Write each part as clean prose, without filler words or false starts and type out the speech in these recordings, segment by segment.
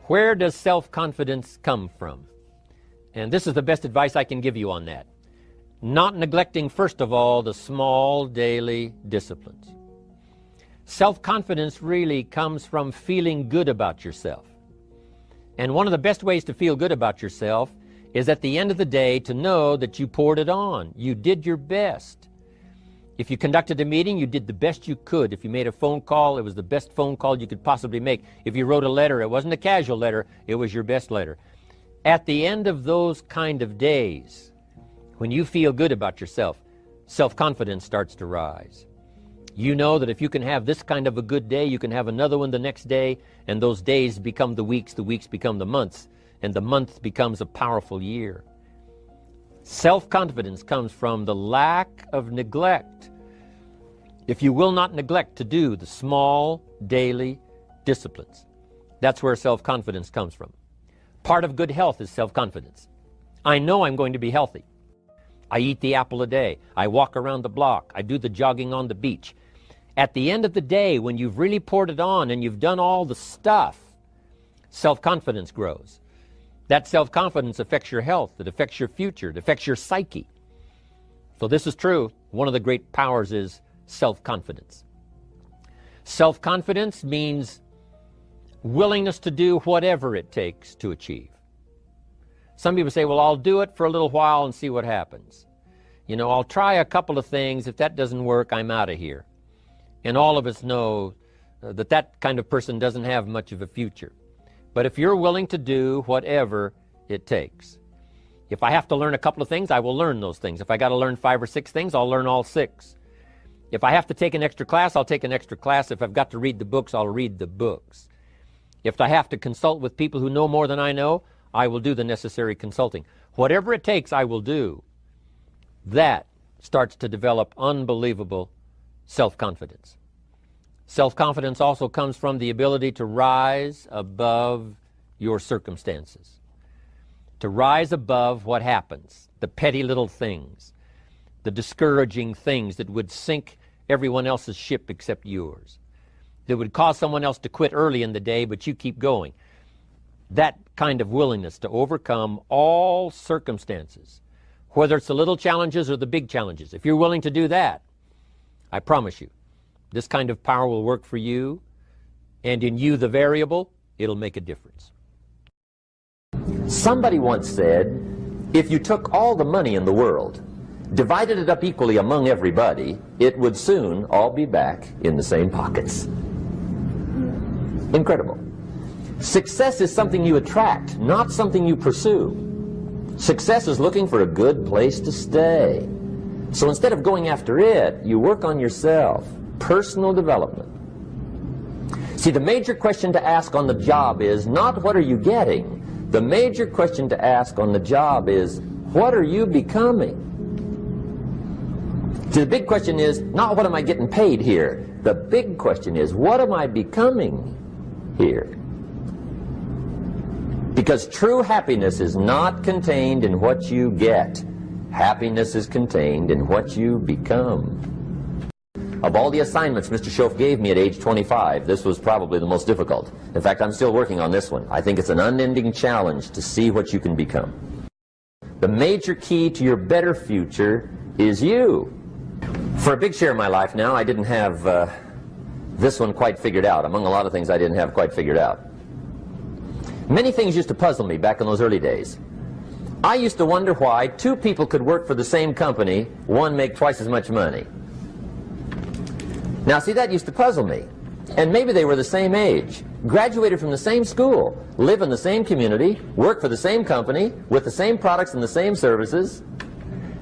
Where does self-confidence come from? And this is the best advice I can give you on that. Not neglecting, first of all, the small daily disciplines. Self-confidence really comes from feeling good about yourself. And one of the best ways to feel good about yourself is at the end of the day to know that you poured it on. You did your best. If you conducted a meeting, you did the best you could. If you made a phone call, it was the best phone call you could possibly make. If you wrote a letter, it wasn't a casual letter, it was your best letter. At the end of those kind of days, when you feel good about yourself, self-confidence starts to rise. You know that if you can have this kind of a good day, you can have another one the next day, and those days become the weeks become the months, and the month becomes a powerful year. Self-confidence comes from the lack of neglect. If you will not neglect to do the small daily disciplines, that's where self-confidence comes from. Part of good health is self-confidence. I know I'm going to be healthy. I eat the apple a day. I walk around the block. I do the jogging on the beach. At the end of the day, when you've really poured it on and you've done all the stuff, self-confidence grows. That self-confidence affects your health. It affects your future. It affects your psyche. So this is true. One of the great powers is self-confidence. Self-confidence means willingness to do whatever it takes to achieve. Some people say, well, I'll do it for a little while and see what happens. You know, I'll try a couple of things. If that doesn't work, I'm out of here. And all of us know that that kind of person doesn't have much of a future. But if you're willing to do whatever it takes, if I have to learn a couple of things, I will learn those things. If I got to learn 5 or 6 things, I'll learn all 6. If I have to take an extra class, I'll take an extra class. If I've got to read the books, I'll read the books. If I have to consult with people who know more than I know, I will do the necessary consulting. Whatever it takes, I will do. That starts to develop unbelievable self-confidence. Self-confidence also comes from the ability to rise above your circumstances, to rise above what happens, the petty little things, the discouraging things that would sink everyone else's ship except yours, that would cause someone else to quit early in the day, but you keep going. That kind of willingness to overcome all circumstances, whether it's the little challenges or the big challenges. If you're willing to do that, I promise you, this kind of power will work for you, and in you, the variable, it'll make a difference. Somebody once said, if you took all the money in the world, divided it up equally among everybody, it would soon all be back in the same pockets. Incredible. Success is something you attract, not something you pursue. Success is looking for a good place to stay. So instead of going after it, you work on yourself. Personal development. See, the major question to ask on the job is not what are you getting. The major question to ask on the job is what are you becoming? See, the big question is not what am I getting paid here. The big question is what am I becoming here? Because true happiness is not contained in what you get. Happiness is contained in what you become. Of all the assignments Mr. Schoaf gave me at age 25, this was probably the most difficult. In fact, I'm still working on this one. I think it's an unending challenge to see what you can become. The major key to your better future is you. For a big share of my life now, I didn't have this one quite figured out. Among a lot of things I didn't have quite figured out. Many things used to puzzle me back in those early days. I used to wonder why 2 people could work for the same company, one make twice as much money. Now see, that used to puzzle me. And maybe they were the same age, graduated from the same school, live in the same community, work for the same company, with the same products and the same services.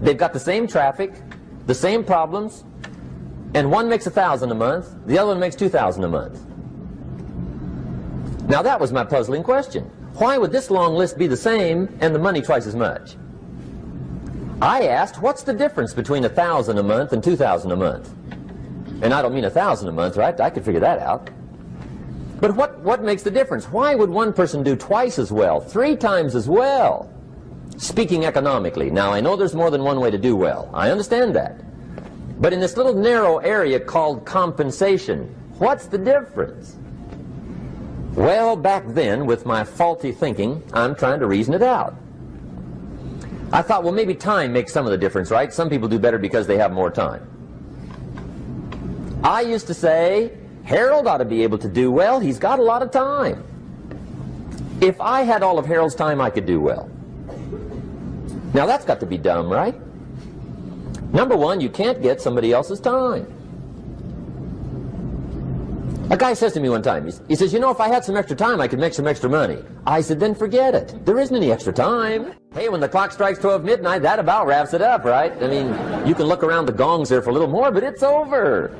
They've got the same traffic, the same problems, and one makes $1,000 a month, the other one makes $2,000 a month. Now that was my puzzling question. Why would this long list be the same and the money twice as much? I asked, what's the difference between $1,000 a month and $2,000 a month? And I don't mean $1,000 a month, right? I could figure that out. But what makes the difference? Why would one person do twice as well, 3 times as well? Speaking economically, now I know there's more than one way to do well. I understand that. But in this little narrow area called compensation, what's the difference? Well, back then, with my faulty thinking, I'm trying to reason it out. I thought, well, maybe time makes some of the difference, right? Some people do better because they have more time. I used to say, Harold ought to be able to do well. He's got a lot of time. If I had all of Harold's time, I could do well. Now, that's got to be dumb, right? Number one, you can't get somebody else's time. A guy says to me one time, he says, you know, if I had some extra time, I could make some extra money. I said, then forget it. There isn't any extra time. Hey, when the clock strikes 12 midnight, that about wraps it up, right? I mean, you can look around the gongs there for a little more, but it's over.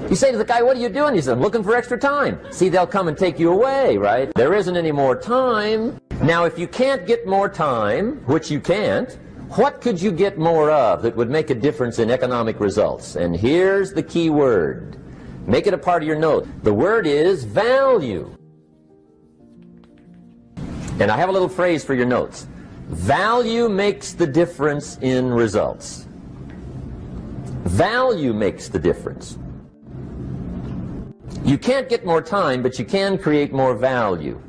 You say to the guy, what are you doing? He says, I'm looking for extra time. See, they'll come and take you away, right? There isn't any more time. Now, if you can't get more time, which you can't, what could you get more of that would make a difference in economic results? And here's the key word. Make it a part of your note. The word is value. And I have a little phrase for your notes. Value makes the difference in results. Value makes the difference. You can't get more time, but you can create more value.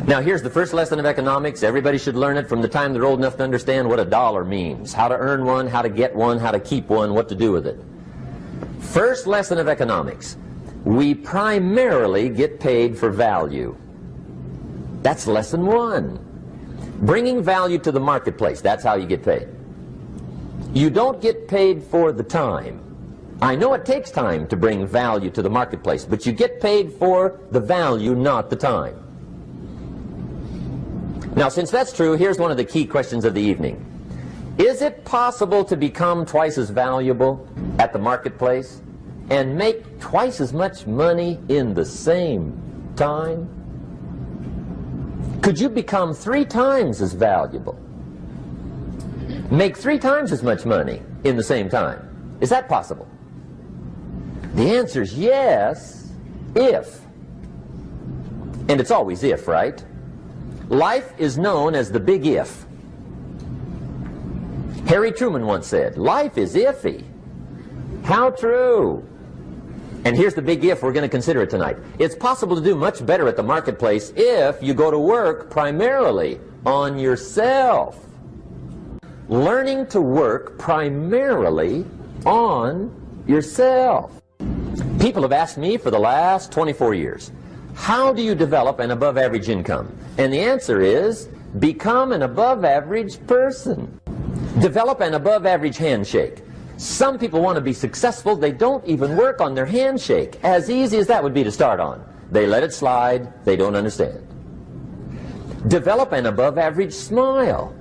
Now, here's the first lesson of economics. Everybody should learn it from the time they're old enough to understand what a dollar means, how to earn one, how to get one, how to keep one, what to do with it. First lesson of economics. We primarily get paid for value. That's lesson one. Bringing value to the marketplace, that's how you get paid. You don't get paid for the time. I know it takes time to bring value to the marketplace, but you get paid for the value, not the time. Now, since that's true, here's one of the key questions of the evening. Is it possible to become twice as valuable at the marketplace and make twice as much money in the same time? Could you become 3 times as valuable? Make 3 times as much money in the same time? Is that possible? The answer is yes, if. And it's always if, right? Life is known as the big if. Harry Truman once said, life is iffy. How true. And here's the big if we're going to consider it tonight. It's possible to do much better at the marketplace if you go to work primarily on yourself. Learning to work primarily on yourself. People have asked me for the last 24 years, how do you develop an above average income? And the answer is, become an above average person. Develop an above average handshake. Some people want to be successful, they don't even work on their handshake. As easy as that would be to start on. They let it slide, they don't understand. Develop an above average smile.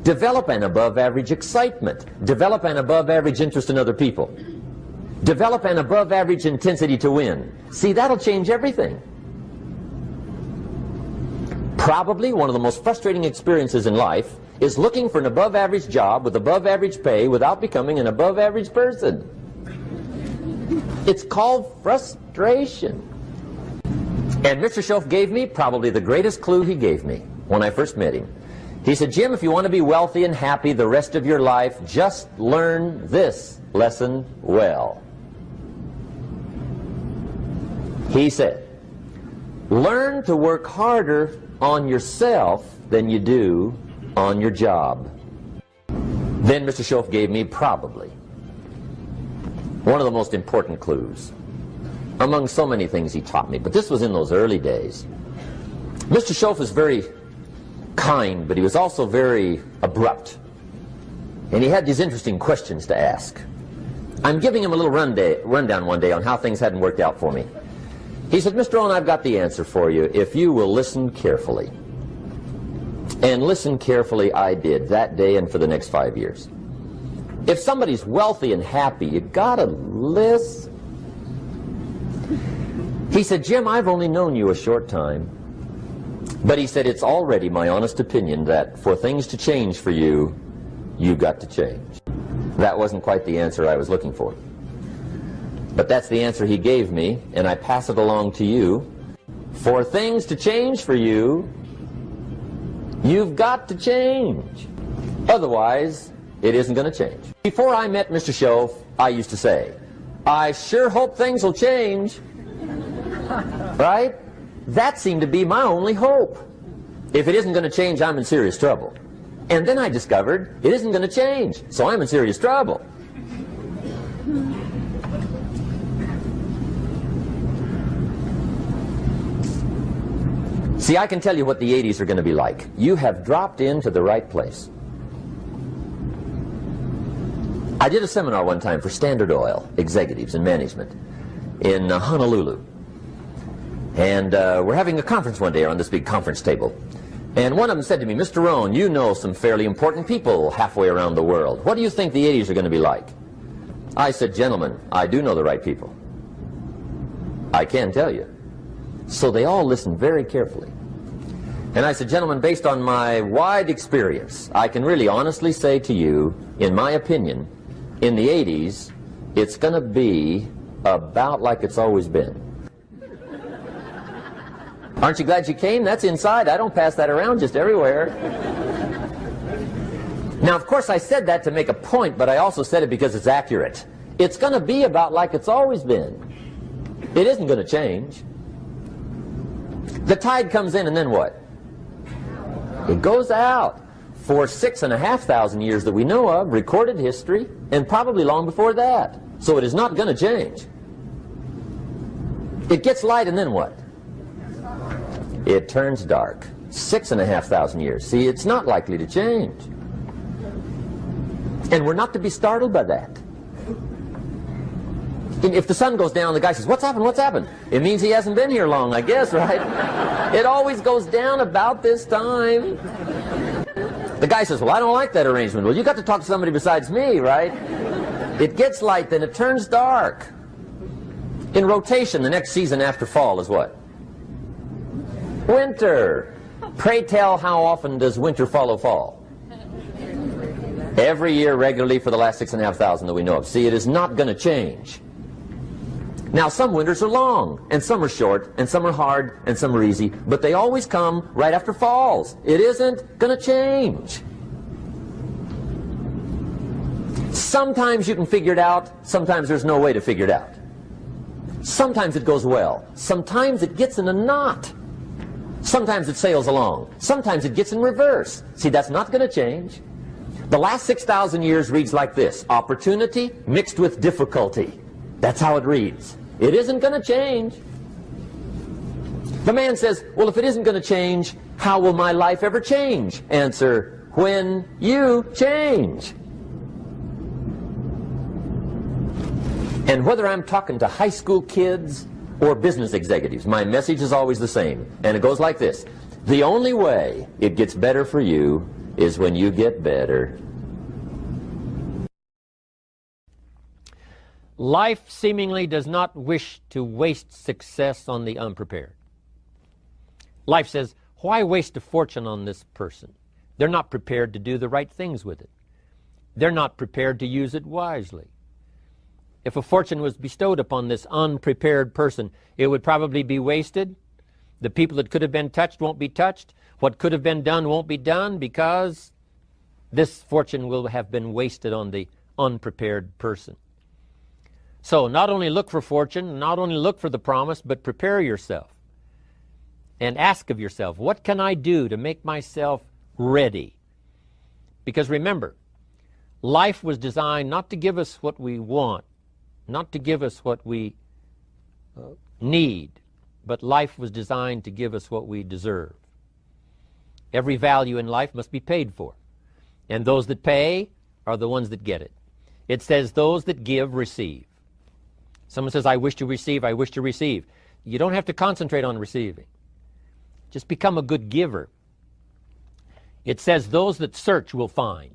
Develop an above average excitement. Develop an above average interest in other people. Develop an above average intensity to win. See, that'll change everything. Probably one of the most frustrating experiences in life is looking for an above average job with above average pay without becoming an above average person. It's called frustration. And Mr. Schoaf gave me probably the greatest clue he gave me when I first met him. He said, Jim, if you want to be wealthy and happy the rest of your life, just learn this lesson well. He said, learn to work harder on yourself than you do on your job. Then Mr. Schoaf gave me probably one of the most important clues among so many things he taught me, but this was in those early days. Mr. Schoaf was very kind, but he was also very abrupt, and he had these interesting questions to ask. I'm giving him a little rundown one day on how things hadn't worked out for me. He said, Mr. Rohn, I've got the answer for you if you will listen carefully. And listen carefully I did that day and for the next 5 years. If somebody's wealthy and happy, you gotta listen. He said, Jim, I've only known you a short time. But he said, it's already my honest opinion that for things to change for you, you've got to change. That wasn't quite the answer I was looking for. But that's the answer he gave me, and I pass it along to you. For things to change for you, you've got to change. Otherwise, it isn't going to change. Before I met Mr. Schoaf, I used to say, I sure hope things will change. Right? That seemed to be my only hope. If it isn't going to change, I'm in serious trouble. And then I discovered it isn't going to change, so I'm in serious trouble. See, I can tell you what the 80s are going to be like. You have dropped into the right place. I did a seminar one time for Standard Oil executives and management in Honolulu. And we're having a conference one day on this big conference table. And one of them said to me, Mr. Rohn, you know some fairly important people halfway around the world. What do you think the 80s are going to be like? I said, gentlemen, I do know the right people. I can tell you. So they all listened very carefully. And I said, gentlemen, based on my wide experience, I can really honestly say to you, in my opinion, in the 80s, it's going to be about like it's always been. Aren't you glad you came? That's inside. I don't pass that around just everywhere. Now, of course, I said that to make a point, but I also said it because it's accurate. It's going to be about like it's always been. It isn't going to change. The tide comes in, and then what? It goes out. For 6,500 years that we know of, recorded history, and probably long before that. So it is not going to change. It gets light, and then what? It turns dark. 6,500 years. See, it's not likely to change. And we're not to be startled by that. If the sun goes down, the guy says, what's happened, what's happened? It means he hasn't been here long, I guess, right? It always goes down about this time. The guy says, well, I don't like that arrangement. Well, you got to talk to somebody besides me, right? It gets light, then it turns dark. In rotation, the next season after fall is what? Winter. Pray tell, how often does winter follow fall? Every year regularly for the last 6,500 that we know of. See, it is not going to change. Now, some winters are long, and some are short, and some are hard, and some are easy, but they always come right after falls. It isn't going to change. Sometimes you can figure it out, sometimes there's no way to figure it out. Sometimes it goes well, sometimes it gets in a knot. Sometimes it sails along. Sometimes it gets in reverse. See, that's not going to change. The last 6,000 years reads like this: opportunity mixed with difficulty. That's how it reads. It isn't going to change. The man says, well, if it isn't going to change, how will my life ever change? Answer, when you change. And whether I'm talking to high school kids or business executives, my message is always the same. And it goes like this: the only way it gets better for you is when you get better. Life seemingly does not wish to waste success on the unprepared. Life says, why waste a fortune on this person? They're not prepared to do the right things with it. They're not prepared to use it wisely. If a fortune was bestowed upon this unprepared person, it would probably be wasted. The people that could have been touched won't be touched. What could have been done won't be done, because this fortune will have been wasted on the unprepared person. So not only look for fortune, not only look for the promise, but prepare yourself and ask of yourself, what can I do to make myself ready? Because remember, life was designed not to give us what we want, not to give us what we need, but life was designed to give us what we deserve. Every value in life must be paid for, and those that pay are the ones that get it. It says those that give receive. Someone says, I wish to receive, I wish to receive. You don't have to concentrate on receiving. Just become a good giver. It says those that search will find.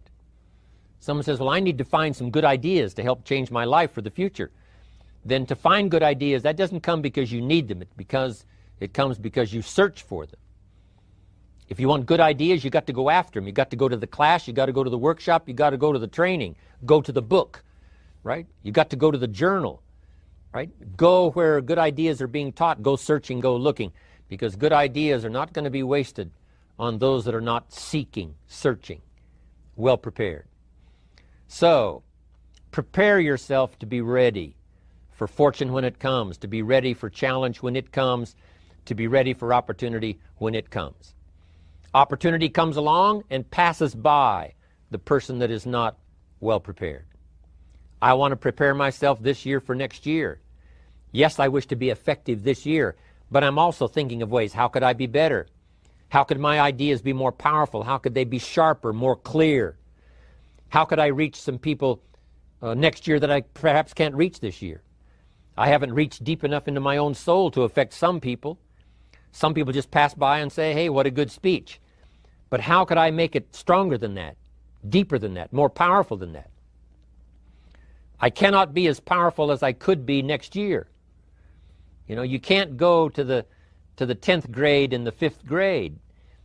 Someone says, well, I need to find some good ideas to help change my life for the future. Then to find good ideas, that doesn't come because you need them. It comes because you search for them. If you want good ideas, you got to go after them. You got to go to the class, you got to go to the workshop, you got to go to the training, go to the book, right? You got to go to the journal, right? Go where good ideas are being taught. Go searching, go looking, because good ideas are not going to be wasted on those that are not seeking, searching, well prepared. So, prepare yourself to be ready for fortune when it comes, to be ready for challenge when it comes, to be ready for opportunity when it comes. Opportunity comes along and passes by the person that is not well prepared. I want to prepare myself this year for next year. Yes, I wish to be effective this year, but I'm also thinking of ways, how could I be better? How could my ideas be more powerful? How could they be sharper, more clear? How could I reach some people next year that I perhaps can't reach this year? I haven't reached deep enough into my own soul to affect some people. Some people just pass by and say, hey, what a good speech. But how could I make it stronger than that, deeper than that, more powerful than that? I cannot be as powerful as I could be next year. You know, you can't go to the 10th grade in the 5th grade.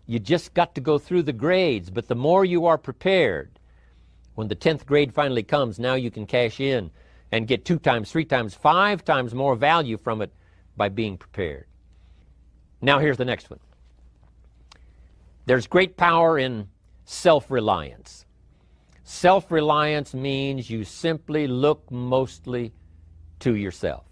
You just got to go through the grades. But the more you are prepared, when the 10th grade finally comes, now you can cash in and get 2 times, 3 times, 5 times more value from it by being prepared. Now here's the next one. There's great power in self-reliance. Self-reliance means you simply look mostly to yourself.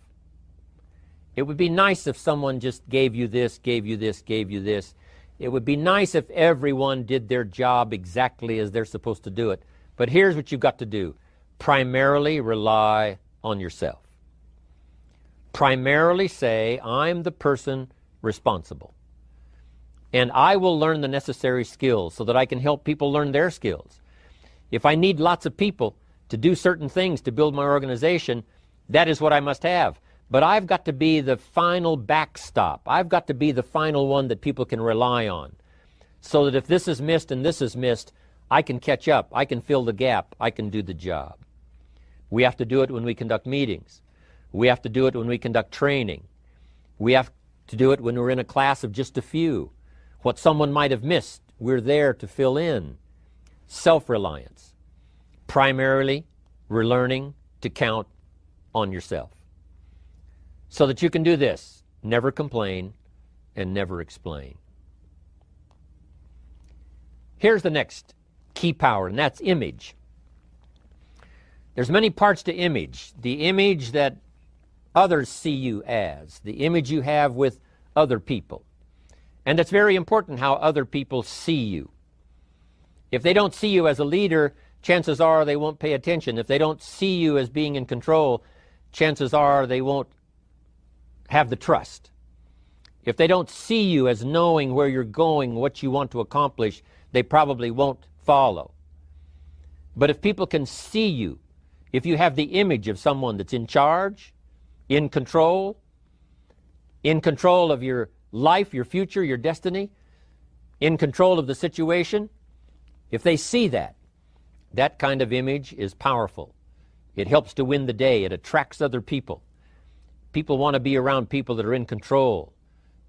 It would be nice if someone just gave you this, gave you this, gave you this. It would be nice if everyone did their job exactly as they're supposed to do it. But here's what you've got to do. Primarily rely on yourself. Primarily say, I'm the person responsible. And I will learn the necessary skills so that I can help people learn their skills. If I need lots of people to do certain things to build my organization, that is what I must have. But I've got to be the final backstop. I've got to be the final one that people can rely on. So that if this is missed and this is missed, I can catch up. I can fill the gap. I can do the job. We have to do it when we conduct meetings. We have to do it when we conduct training. We have to do it when we're in a class of just a few. What someone might have missed, we're there to fill in. Self-reliance. Primarily, we're learning to count on yourself. So that you can do this, never complain and never explain. Here's the next key power, and that's image. There's many parts to image. The image that others see you as, the image you have with other people. And it's very important how other people see you. If they don't see you as a leader, chances are they won't pay attention. If they don't see you as being in control, chances are they won't have the trust. If they don't see you as knowing where you're going, what you want to accomplish, they probably won't follow. But if people can see you, if you have the image of someone that's in charge, in control of your life, your future, your destiny, in control of the situation, if they see that, that kind of image is powerful. It helps to win the day. It attracts other people. People want to be around people that are in control,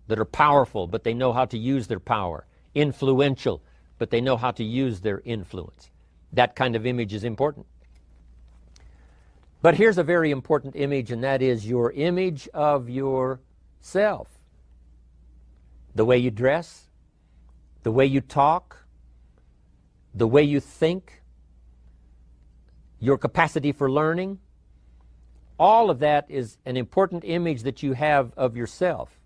that are powerful, but they know how to use their power, influential, but they know how to use their influence. That kind of image is important. But here's a very important image, and that is your image of yourself. The way you dress, the way you talk, the way you think, your capacity for learning, all of that is an important image that you have of yourself.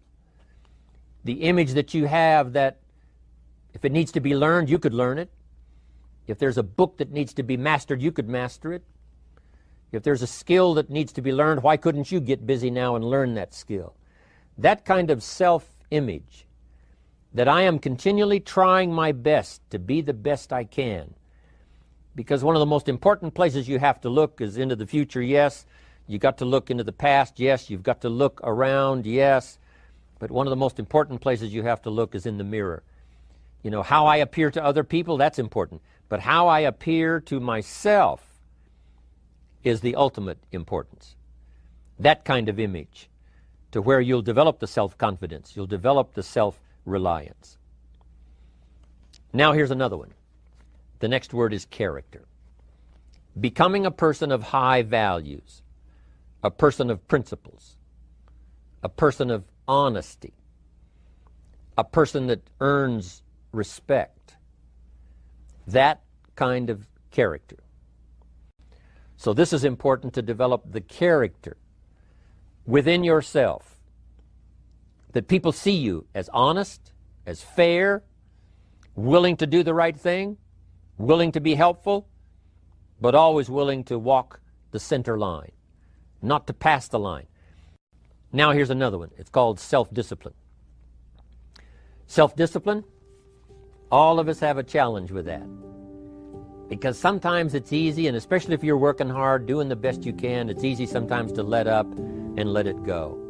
The image that you have that if it needs to be learned, you could learn it. If there's a book that needs to be mastered, you could master it. If there's a skill that needs to be learned, why couldn't you get busy now and learn that skill? That kind of self-image, that I am continually trying my best to be the best I can. Because one of the most important places you have to look is into the future, yes. You got to look into the past, yes. You've got to look around, yes. But one of the most important places you have to look is in the mirror. You know, how I appear to other people, that's important. But how I appear to myself is the ultimate importance. That kind of image, to where you'll develop the self-confidence, you'll develop the self-reliance. Now here's another one. The next word is character. Becoming a person of high values, a person of principles, a person of honesty, a person that earns respect. That kind of character. So this is important to develop the character within yourself, that people see you as honest, as fair, willing to do the right thing, willing to be helpful, but always willing to walk the center line, not to pass the line. Now here's another one. It's called self-discipline. Self-discipline, all of us have a challenge with that. Because sometimes it's easy, and especially if you're working hard, doing the best you can, it's easy sometimes to let up and let it go.